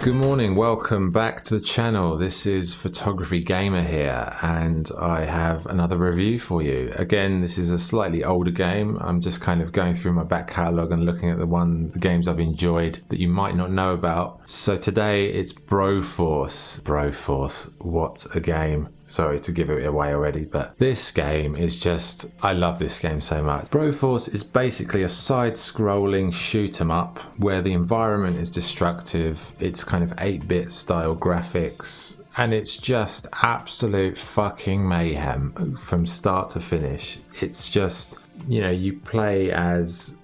Good morning, welcome back to the channel. This is Photography Gamer here, and I have another review for you. Again, this is a slightly older game. I'm just kind of going through my back catalogue and looking at the games I've enjoyed that you might not know about. So today it's Broforce. Broforce, what a game. Sorry to give it away already, but this game is just, I love this game so much. Broforce is basically a side-scrolling shoot 'em up where the environment is destructive. It's kind of 8-bit style graphics, and it's just absolute fucking mayhem from start to finish. It's just, you know, you play as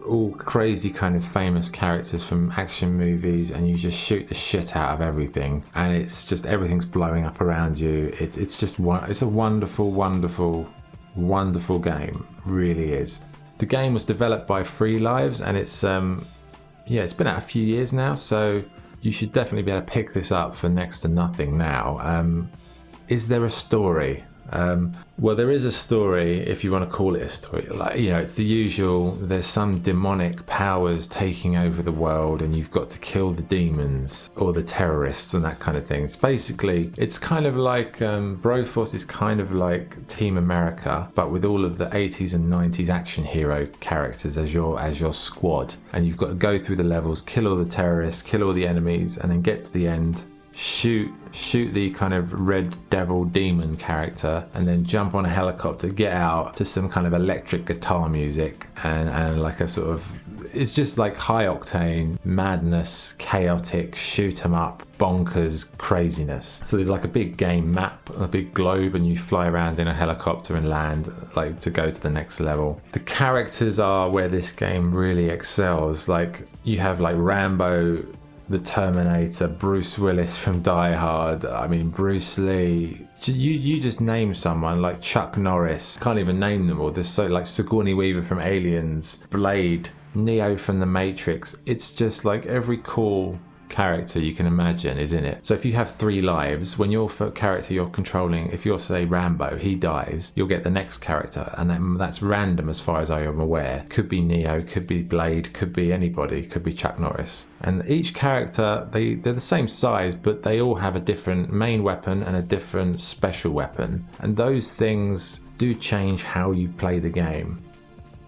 all crazy kind of famous characters from action movies, and you just shoot the shit out of everything, and it's just everything's blowing up around you. It's a wonderful game, really is. The game was developed by Free Lives, and it's been out a few years now, so you should definitely be able to pick this up for next to nothing now. Is there a story? Well, there is a story, if you want to call it a story. Like, you know, it's the usual, there's some demonic powers taking over the world and you've got to kill the demons or the terrorists and that kind of thing. It's kind of like Broforce is kind of like Team America, but with all of the 80s and 90s action hero characters as your squad, and you've got to go through the levels, kill all the terrorists, kill all the enemies, and then get to the end, shoot the kind of red devil demon character, and then jump on a helicopter, get out to some kind of electric guitar music, and like a sort of, it's just like high octane madness, chaotic shoot 'em up bonkers craziness. So there's like a big game map, a big globe, and you fly around in a helicopter and land like to go to the next level. The characters are where this game really excels. Like you have like Rambo, the Terminator, Bruce Willis from Die Hard, I mean Bruce Lee. You just name someone, like Chuck Norris, can't even name them all. There's so like Sigourney Weaver from Aliens, Blade, Neo from The Matrix. It's just like every cool character you can imagine is in it. So if you have 3 lives, when your character you're controlling, if you're say Rambo, he dies, you'll get the next character, and that's random as far as I am aware. Could be Neo, could be Blade, could be anybody, could be Chuck Norris. And each character, they're the same size, but they all have a different main weapon and a different special weapon, and those things do change how you play the game.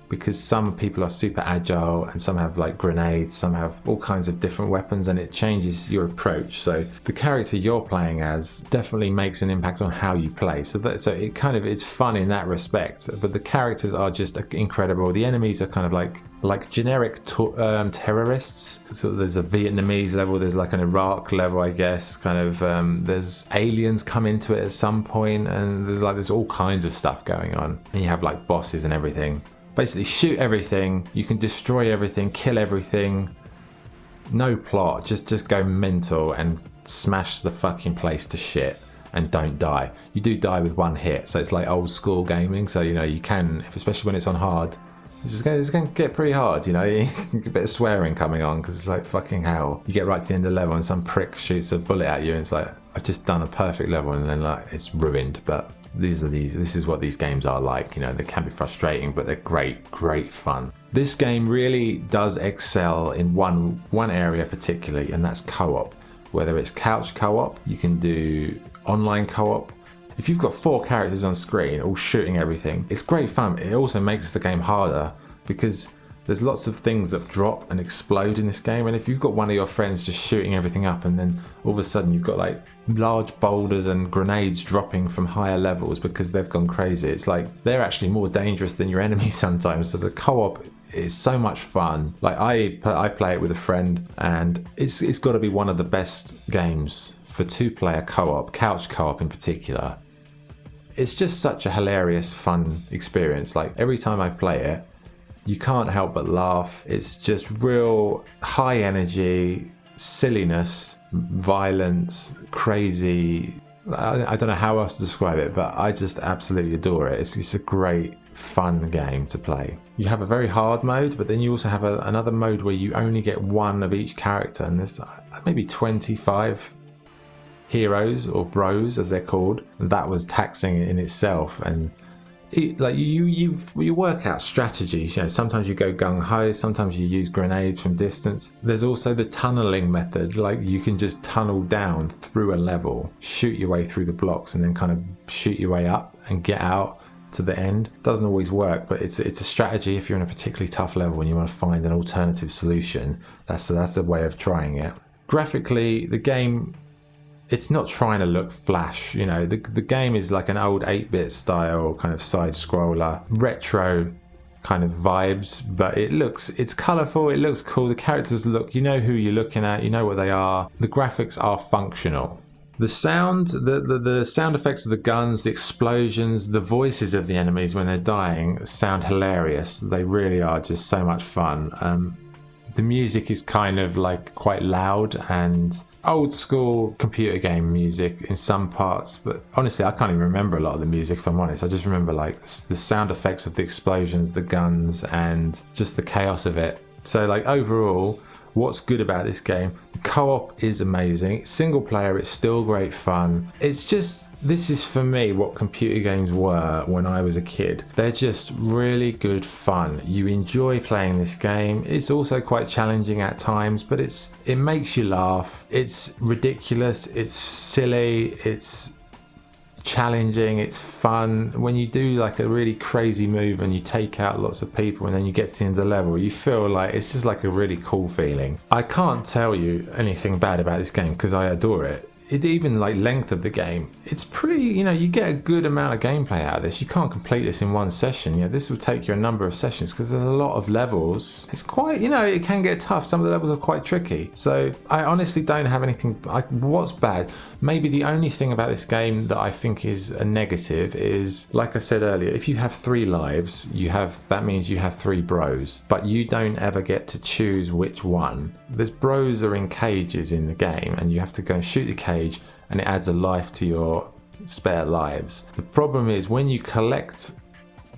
Because some people are super agile and some have like grenades, some have all kinds of different weapons, and it changes your approach. So the character you're playing as definitely makes an impact on how you play. So it's fun in that respect, but the characters are just incredible. The enemies are kind of like generic terrorists. So there's a Vietnamese level, there's like an Iraq level, I guess, kind of there's aliens come into it at some point, and there's all kinds of stuff going on, and you have like bosses and everything. Basically shoot everything, you can destroy everything, kill everything, no plot, just go mental and smash the fucking place to shit and don't die. You do die with one hit, so it's like old school gaming, so you know you can, especially when it's on hard, it's going to get pretty hard, you know. You get a bit of swearing coming on because it's like fucking hell. You get right to the end of the level and some prick shoots a bullet at you and it's like, I've just done a perfect level, and then like it's ruined. But this is what these games are like, you know. They can be frustrating, but they're great fun. This game really does excel in one area particularly, and that's co-op. Whether it's couch co-op, you can do online co-op. If you've got 4 characters on screen all shooting everything, it's great fun. It also makes the game harder because there's lots of things that drop and explode in this game, and if you've got one of your friends just shooting everything up, and then all of a sudden you've got like large boulders and grenades dropping from higher levels because they've gone crazy, it's like they're actually more dangerous than your enemies sometimes. So the co-op is so much fun. Like I play it with a friend, and it's got to be one of the best games for 2-player co-op, couch co-op in particular. It's just such a hilarious, fun experience. Like every time I play it, you can't help but laugh. It's just real high energy, silliness, violence, crazy. I don't know how else to describe it, but I just absolutely adore it. It's a great, fun game to play. You have a very hard mode, but then you also have another mode where you only get one of each character, and there's maybe 25 heroes or bros as they're called. That was taxing in itself, and like you work out strategies. You know, sometimes you go gung ho, sometimes you use grenades from distance. There's also the tunneling method. Like you can just tunnel down through a level, shoot your way through the blocks, and then kind of shoot your way up and get out to the end. Doesn't always work, but it's a strategy if you're in a particularly tough level and you want to find an alternative solution. That's a way of trying it. Graphically, the game, it's not trying to look flash. You know, the game is like an old 8-bit style kind of side scroller, retro kind of vibes, but it's colourful, it looks cool, the characters look, you know who you're looking at, you know what they are, the graphics are functional. The sound, the sound effects of the guns, the explosions, the voices of the enemies when they're dying sound hilarious. They really are just so much fun. The music is kind of like quite loud and old school computer game music in some parts, but honestly I can't even remember a lot of the music if I'm honest. I just remember like the sound effects of the explosions, the guns, and just the chaos of it. So like overall, what's good about this game? The co-op is amazing. Single player, it's still great fun. It's just, this is for me what computer games were when I was a kid. They're just really good fun. You enjoy playing this game. It's also quite challenging at times, but it makes you laugh. It's ridiculous. It's silly. It's challenging, it's fun. When you do like a really crazy move and you take out lots of people and then you get to the end of the level, you feel like it's just like a really cool feeling. I can't tell you anything bad about this game because I adore it. Even like length of the game, it's pretty, you know, you get a good amount of gameplay out of this. You can't complete this in one session. You know, this will take you a number of sessions because there's a lot of levels. It's quite, you know, it can get tough. Some of the levels are quite tricky. So I honestly don't have anything. What's bad? Maybe the only thing about this game that I think is a negative is, like I said earlier, if you have 3 lives, that means you have 3 bros, but you don't ever get to choose which one. There's bros are in cages in the game and you have to go and shoot the cage and it adds a life to your spare lives. The problem is when you collect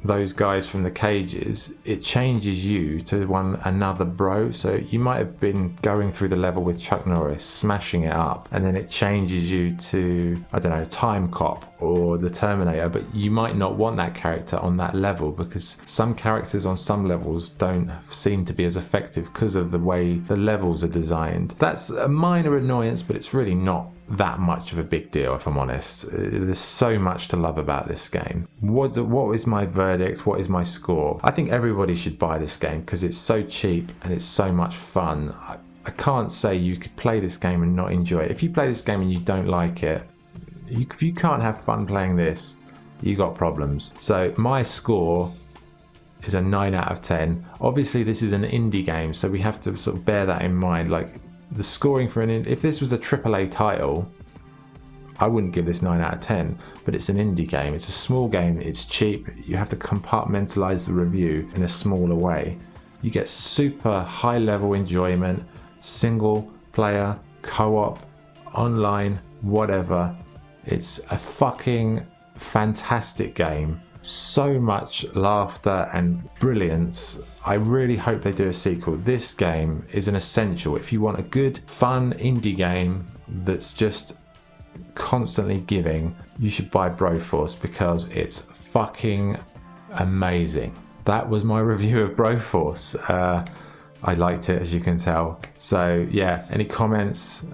those guys from the cages, it changes you to another bro. So you might have been going through the level with Chuck Norris, smashing it up, and then it changes you to, I don't know, Time Cop or the Terminator, but you might not want that character on that level because some characters on some levels don't seem to be as effective because of the way the levels are designed. That's a minor annoyance, but it's really not that much of a big deal if I'm honest. There's so much to love about this game. What is my verdict? What is my score? I think everybody should buy this game because it's so cheap and it's so much fun. I can't say you could play this game and not enjoy it. If you play this game and you don't like it, if you can't have fun playing this, you got problems. So my score is a 9 out of 10. Obviously this is an indie game, so we have to sort of bear that in mind. Like the scoring for if this was a AAA title, I wouldn't give this 9 out of 10, but it's an indie game. It's a small game, it's cheap. You have to compartmentalize the review in a smaller way. You get super high level enjoyment, single player, co-op, online, whatever. It's a fucking fantastic game. So much laughter and brilliance. I really hope they do a sequel. This game is an essential. If you want a good, fun indie game that's just constantly giving, you should buy Broforce because it's fucking amazing. That was my review of Broforce. I liked it, as you can tell. So yeah, any comments?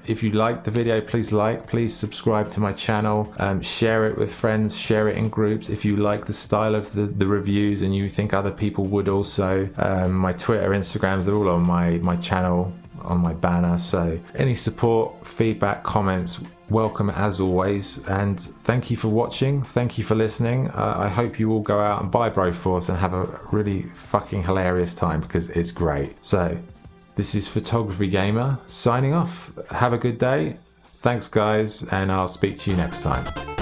If you liked the video, please subscribe to my channel, share it with friends, share it in groups. If you like the style of the reviews and you think other people would also, my Twitter, Instagrams, they're all on my channel, on my banner. So any support, feedback, comments, welcome as always, and thank you for watching, thank you for listening. I hope you all go out and buy Broforce and have a really fucking hilarious time because it's great. So this is Photography Gamer signing off. Have a good day. Thanks guys, and I'll speak to you next time.